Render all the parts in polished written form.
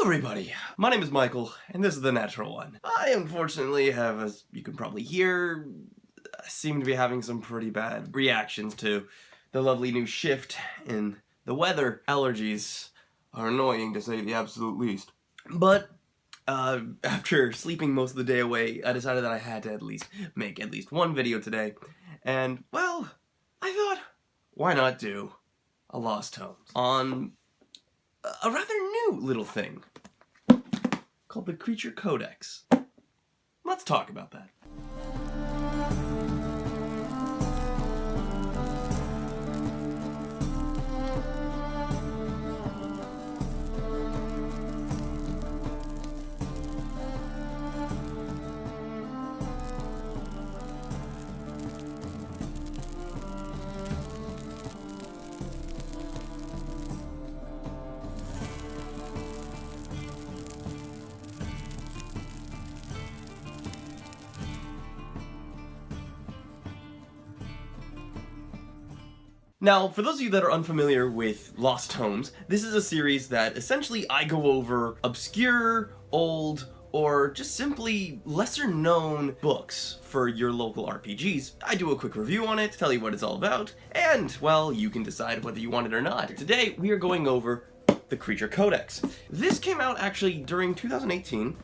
everybody, my name is Michael, and this is The Natural One. I unfortunately have, as you can probably hear, seem to be having some pretty bad reactions to the lovely new shift in the weather. Allergies are annoying, to say the absolute least. But, after sleeping most of the day away, I decided that I had to make at least one video today. And, well, I thought, why not do a Lost Tomes on a rather new little thing called the Creature Codex. Let's talk about that. Now, for those of you that are unfamiliar with Lost Tomes, this is a series that essentially I go over obscure, old, or just simply lesser-known books for your local RPGs. I do a quick review on it, tell you what it's all about, and, well, you can decide whether you want it or not. Today, we are going over the Creature Codex. This came out actually during 2018,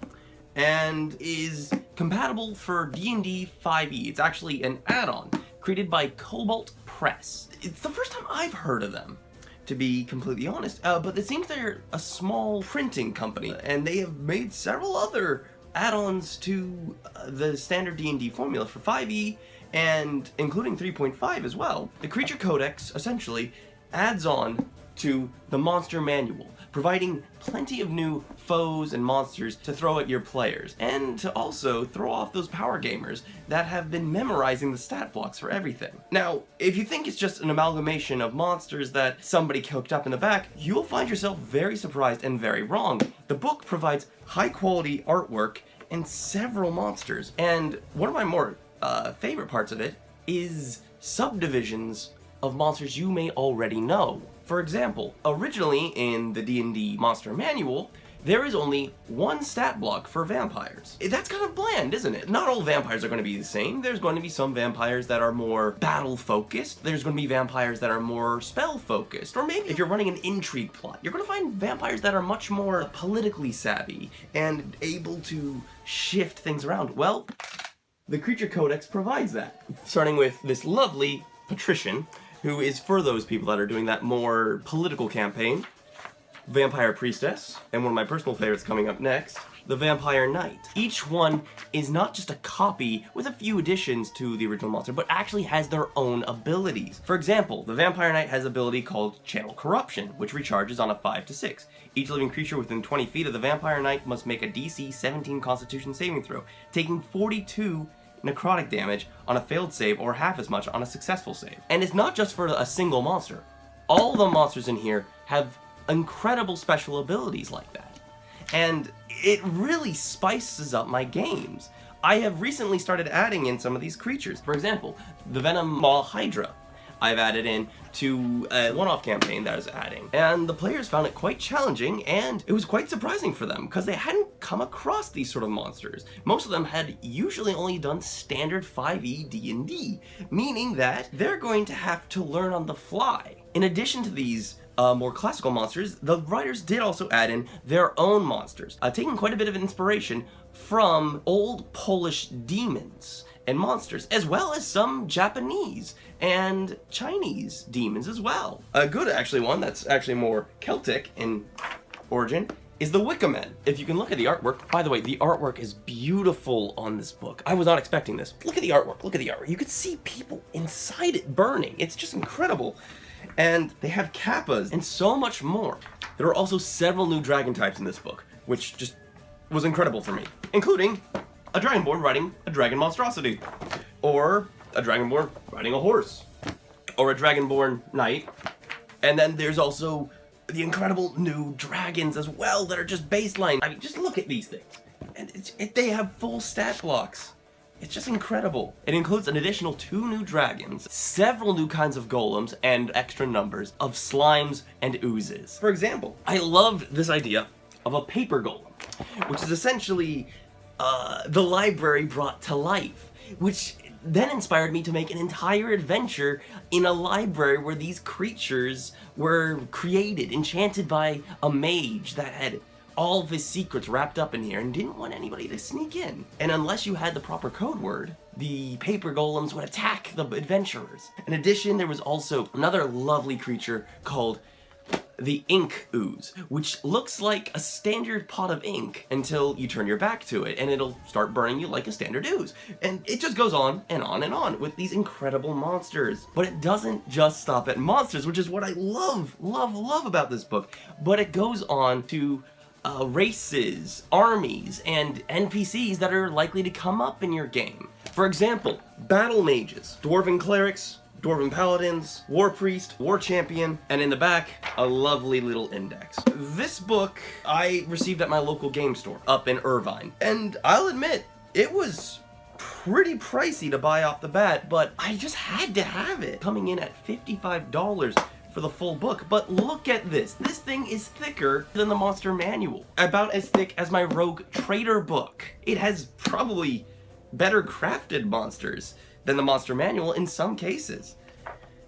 and is compatible for D&D 5e. It's actually an add-on created by Cobalt Press. It's the first time I've heard of them, to be completely honest, but it seems they're a small printing company, and they have made several other add-ons to the standard D&D formula for 5e, and including 3.5 as well. The Creature Codex essentially adds on to the monster manual, providing plenty of new foes and monsters to throw at your players, and to also throw off those power gamers that have been memorizing the stat blocks for everything. Now, if you think it's just an amalgamation of monsters that somebody cooked up in the back, you'll find yourself very surprised and very wrong. The book provides high-quality artwork and several monsters, and one of my more favorite parts of it is subdivisions of monsters you may already know. For example, originally in the D&D Monster Manual, there is only one stat block for vampires. That's kind of bland, isn't it? Not all vampires are going to be the same. There's going to be some vampires that are more battle-focused. There's going to be vampires that are more spell-focused. Or maybe if you're running an intrigue plot, you're going to find vampires that are much more politically savvy and able to shift things around. Well, the Creature Codex provides that. Starting with this lovely patrician, who is for those people that are doing that more political campaign, Vampire Priestess, and one of my personal favorites coming up next, the Vampire Knight. Each one is not just a copy with a few additions to the original monster, but actually has their own abilities. For example, the Vampire Knight has an ability called Channel Corruption, which recharges on a 5 to 6. Each living creature within 20 feet of the Vampire Knight must make a DC 17 Constitution saving throw, taking 42 necrotic damage on a failed save or half as much on a successful save. And it's not just for a single monster. All the monsters in here have incredible special abilities like that. And it really spices up my games. I have recently started adding in some of these creatures. For example, the Venom Maw Hydra I've added in to a one-off campaign that I was adding. And the players found it quite challenging, and it was quite surprising for them, because they hadn't come across these sort of monsters. Most of them had usually only done standard 5e D&D, meaning that they're going to have to learn on the fly. In addition to these more classical monsters, the writers did also add in their own monsters, taking quite a bit of inspiration from old Polish demons and monsters, as well as some Japanese and Chinese demons as well. A good one that's actually more Celtic in origin is the Wiccamen. If you can look at the artwork, by the way, the artwork is beautiful on this book. I was not expecting this. Look at the artwork, look at the artwork. You could see people inside it burning. It's just incredible. And they have kappas and so much more. There are also several new dragon types in this book, which just was incredible for me, including a Dragonborn riding a dragon monstrosity, or a Dragonborn riding a horse, or a Dragonborn knight. And then there's also the incredible new dragons as well that are just baseline. I mean, just look at these things. And they have full stat blocks. It's just incredible. It includes an additional 2 new dragons, several new kinds of golems, and extra numbers of slimes and oozes. For example, I loved this idea of a paper golem, which is essentially the library brought to life, which then inspired me to make an entire adventure in a library where these creatures were created, enchanted by a mage that had all of his secrets wrapped up in here and didn't want anybody to sneak in. And unless you had the proper code word, the paper golems would attack the adventurers. In addition, there was also another lovely creature called the Ink Goos, which looks like a standard pot of ink until you turn your back to it, and it'll start burning you like a standard ooze. And it just goes on and on and on with these incredible monsters. But it doesn't just stop at monsters, which is what I love about this book. But it goes on to races, armies, and NPCs that are likely to come up in your game. For example, battle mages, dwarven clerics, dwarven paladins, war priest, war champion, and in the back, a lovely little index. This book I received at my local game store up in Irvine, and I'll admit, it was pretty pricey to buy off the bat, but I just had to have it. Coming in at $55 for the full book. But look at this. This thing is thicker than the Monster Manual. About as thick as my Rogue Trader book. It has probably better crafted monsters than the Monster Manual in some cases.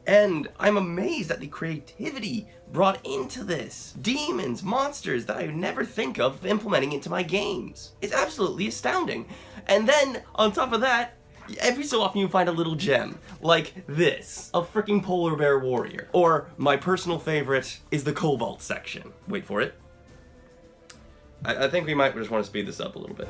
And I'm amazed at the creativity brought into this. Demons, monsters that I would never think of implementing into my games. It's absolutely astounding. And then, on top of that, every so often you find a little gem, like this, a freaking polar bear warrior. Or, my personal favorite is the Cobalt section. Wait for it. I think we might just want to speed this up a little bit.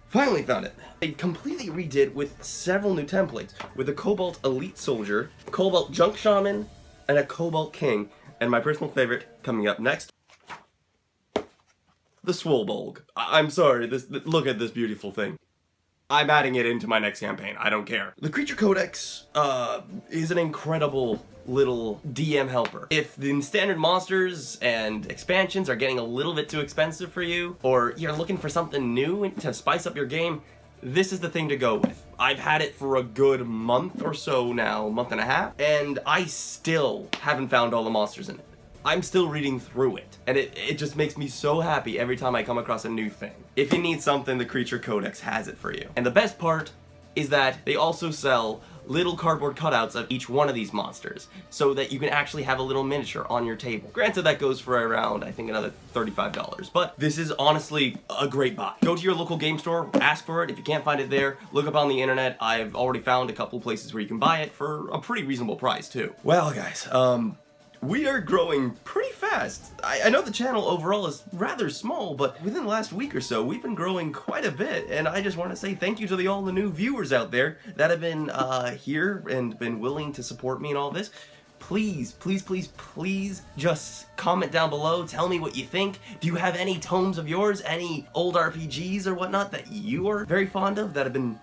Finally found it. I completely redid with several new templates, with a Cobalt Elite Soldier, Cobalt Junk Shaman, and a Cobalt King, and my personal favorite coming up next, the Swolebolg. I'm sorry, look at this beautiful thing. I'm adding it into my next campaign, I don't care. The Creature Codex is an incredible little DM helper. If the standard monsters and expansions are getting a little bit too expensive for you, or you're looking for something new to spice up your game, this is the thing to go with. I've had it for a good month or so now, month and a half, and I still haven't found all the monsters in it. I'm still reading through it, and it just makes me so happy every time I come across a new thing. If you need something, the Creature Codex has it for you. And the best part is that they also sell little cardboard cutouts of each one of these monsters, so that you can actually have a little miniature on your table. Granted, that goes for around, I think, another $35, but this is honestly a great buy. Go to your local game store, ask for it. If you can't find it there, look up on the internet. I've already found a couple places where you can buy it for a pretty reasonable price, too. Well, guys, we are growing pretty fast. I know the channel overall is rather small, but within the last week or so, we've been growing quite a bit, and I just want to say thank you to all the new viewers out there that have been here and been willing to support me in all this. Please, please, please, please just comment down below, tell me what you think. Do you have any tomes of yours, any old RPGs or whatnot that you are very fond of that have been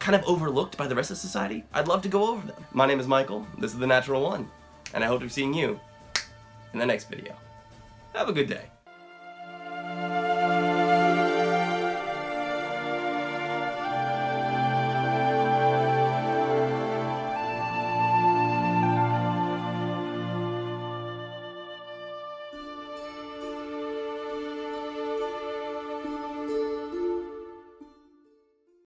kind of overlooked by the rest of society? I'd love to go over them. My name is Michael, this is The Natural One, and I hope to be seeing you in the next video. Have a good day.